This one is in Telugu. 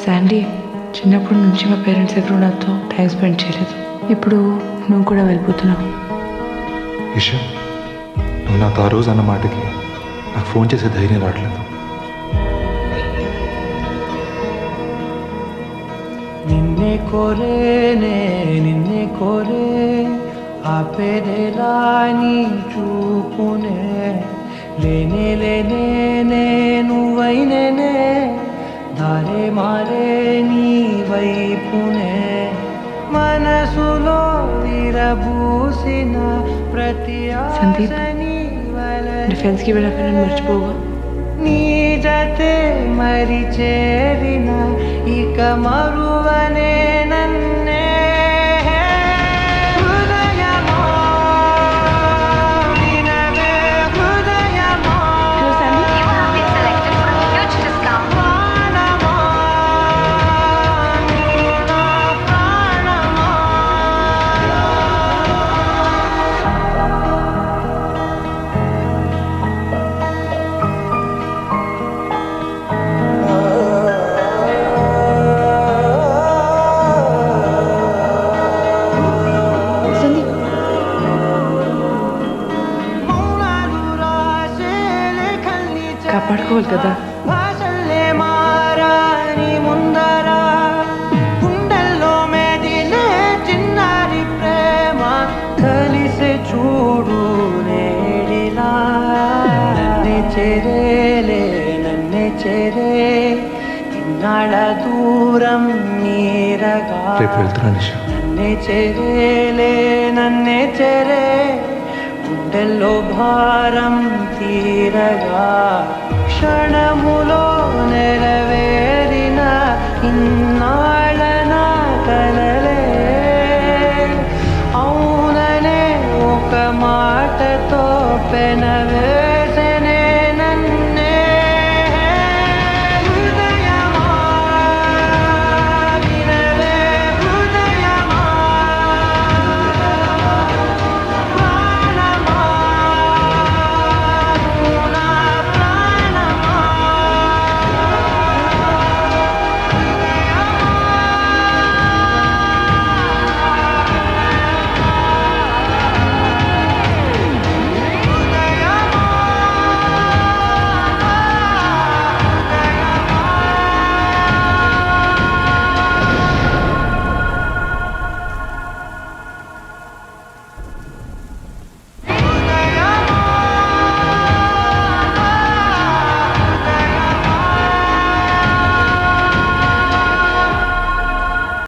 శాండీ, చిన్నప్పటి నుంచి మా పేరెంట్స్ ఎప్పుడు నాతో టైం స్పెండ్ చేయలేదు. ఇప్పుడు నువ్వు కూడా వెళ్ళిపోతున్నావు. ఇషా, నువ్వు నాతో ఆ రోజు అన్న మాటకి నాకు ఫోన్ చేసే ధైర్యం రావట్లేదు. నిన్నే కోరేనే నిన్నే కోరే ఆపేదేలా నీ చూపునే లేనే లేనే నువ్వైనేనే దారే మారే నీ వైపునే మనసులో విరబూసిన ప్రతి సందీప్, ఆశని డిఫెన్స్కి వెళ్ళాక నేను మర్చిపోగా. నీ జతే మరి చేరిన ఇక మరువనే నన్నే హృదయమా వినవే హృదయమా ప్రాణమా నీవు నా ప్రాణమా సందీప్, కాపాడుకోవాలి కదా. భాషల్లే మారాని ముందరా గుండెల్లో మెదిలే చిన్నారి ప్రేమ కలిసే చూడు నేడిలా నన్నే చేరేలే నన్నే చేరే ఇన్నాళ్ళ దూరం నీరగా రేపు వెళ్తున్నాను ఇషా. నన్నే చేరేలే నన్నే చేరే గుండెల్లో భారం తీరగా క్షణములో నెరవేరిన ఇన్నాళ్ళ నా కలలే అవుననే ఒక మాటతో పెనవే